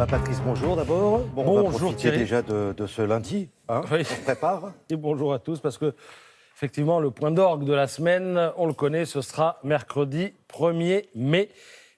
Patrice, bonjour d'abord. Bon, on va Bonjour profiter Thierry. déjà de ce lundi. Hein, Oui. On se prépare. Et bonjour à tous, parce que, effectivement, le point d'orgue de la semaine, on le connaît, ce sera mercredi 1er mai.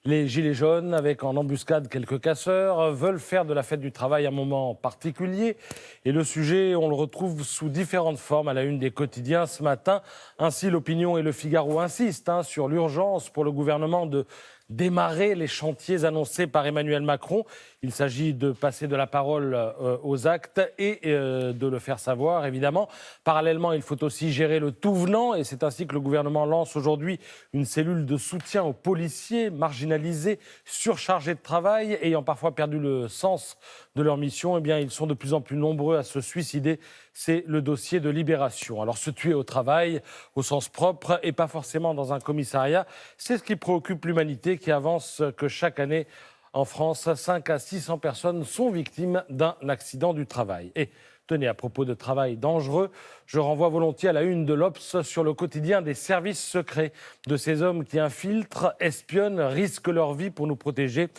Les Gilets jaunes, avec en embuscade quelques casseurs, veulent faire de la fête du travail un moment particulier. Et le sujet, on le retrouve sous différentes formes à la une des quotidiens ce matin. Ainsi, l'Opinion et le Figaro insistent sur l'urgence pour le gouvernement de démarrer les chantiers annoncés par Emmanuel Macron. Il s'agit de passer de la parole aux actes et de le faire savoir, évidemment. Parallèlement, il faut aussi gérer le tout venant et c'est ainsi que le gouvernement lance aujourd'hui une cellule de soutien aux policiers marginalisés, surchargés de travail, ayant parfois perdu le sens de leur mission. Eh bien, ils sont de plus en plus nombreux à se suicider. C'est le dossier de Libération. Alors, se tuer au travail, au sens propre, et pas forcément dans un commissariat, c'est ce qui préoccupe l'humanité, qui avance que chaque année, en France, 5 à 600 personnes sont victimes d'un accident du travail. Et tenez, à propos de travail dangereux, je renvoie volontiers à la une de l'Obs sur le quotidien des services secrets, de ces hommes qui infiltrent, espionnent, risquent leur vie pour nous protéger.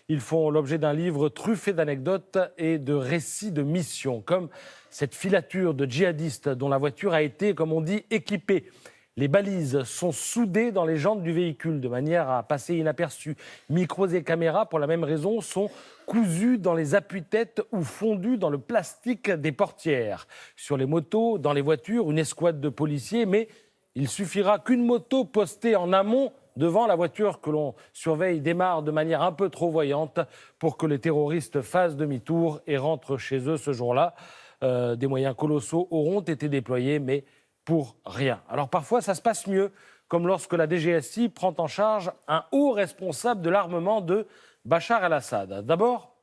Ils font l'objet d'un livre truffé d'anecdotes et de récits de missions, comme cette filature de djihadistes dont la voiture a été, comme on dit, équipée. Les balises sont soudées dans les jantes du véhicule de manière à passer inaperçues. Micros et caméras, pour la même raison, sont cousus dans les appuis-têtes ou fondus dans le plastique des portières. Sur les motos, dans les voitures, une escouade de policiers, mais il suffira qu'une moto postée en amont devant la voiture que l'on surveille démarre de manière un peu trop voyante pour que les terroristes fassent demi-tour et rentrent chez eux ce jour-là. Des moyens colossaux auront été déployés, mais pour rien. Alors parfois, ça se passe mieux, comme lorsque la DGSI prend en charge un haut responsable de l'armement de Bachar el-Assad. D'abord,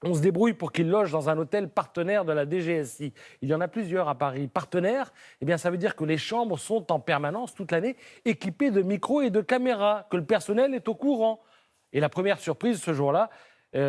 on se débrouille pour qu'il loge dans un hôtel partenaire de la DGSI. Il y en a plusieurs à Paris. Partenaires, eh bien, ça veut dire que les chambres sont en permanence toute l'année équipées de micros et de caméras, que le personnel est au courant. Et la première surprise ce jour-là,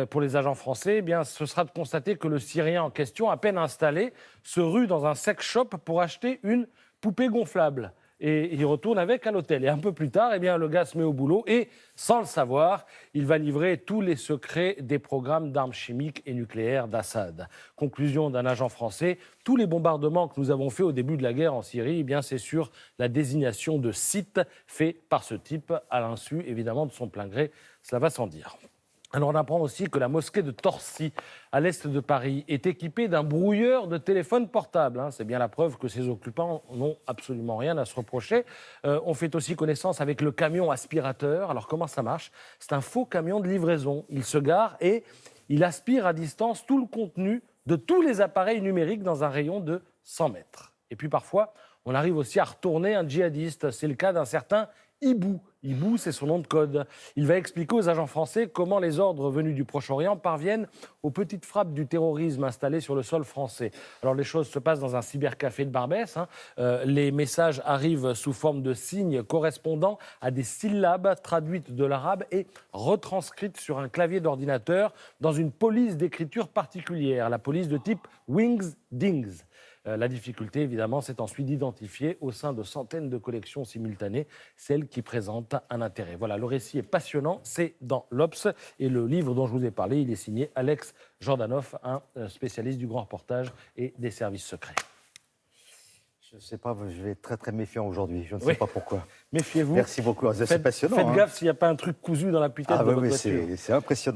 pour les agents français, eh bien, ce sera de constater que le Syrien en question, à peine installé, se rue dans un sex shop pour acheter une poupée gonflable. Et il retourne avec à l'hôtel. Et un peu plus tard, eh bien, le gars se met au boulot et, sans le savoir, il va livrer tous les secrets des programmes d'armes chimiques et nucléaires d'Assad. Conclusion d'un agent français, tous les bombardements que nous avons faits au début de la guerre en Syrie, eh bien, c'est sur la désignation de sites faits par ce type, à l'insu, évidemment, de son plein gré. Cela va sans dire. Alors on apprend aussi que la mosquée de Torcy, à l'est de Paris, est équipée d'un brouilleur de téléphone portable. C'est bien la preuve que ses occupants n'ont absolument rien à se reprocher. On fait aussi connaissance avec le camion aspirateur. Alors comment ça marche ? C'est un faux camion de livraison. Il se gare et il aspire à distance tout le contenu de tous les appareils numériques dans un rayon de 100 mètres. Et puis parfois, on arrive aussi à retourner un djihadiste. C'est le cas d'un certain Hibou. Hibou, c'est son nom de code. Il va expliquer aux agents français comment les ordres venus du Proche-Orient parviennent aux petites frappes du terrorisme installées sur le sol français. Alors les choses se passent dans un cybercafé de Barbès. Les messages arrivent sous forme de signes correspondant à des syllabes traduites de l'arabe et retranscrites sur un clavier d'ordinateur dans une police d'écriture particulière, la police de type Wings-Dings. La difficulté, évidemment, c'est ensuite d'identifier au sein de centaines de collections simultanées celle qui présente un intérêt. Voilà, le récit est passionnant, c'est dans l'Obs. Et le livre dont je vous ai parlé, il est signé Alex Jordanov, un spécialiste du grand reportage et des services secrets. Je ne sais pas, je vais être très très méfiant aujourd'hui. Je ne sais pas pourquoi. Méfiez-vous. Merci beaucoup. C'est passionnant. Faites gaffe s'il n'y a pas un truc cousu dans la putain de votre voiture. C'est impressionnant.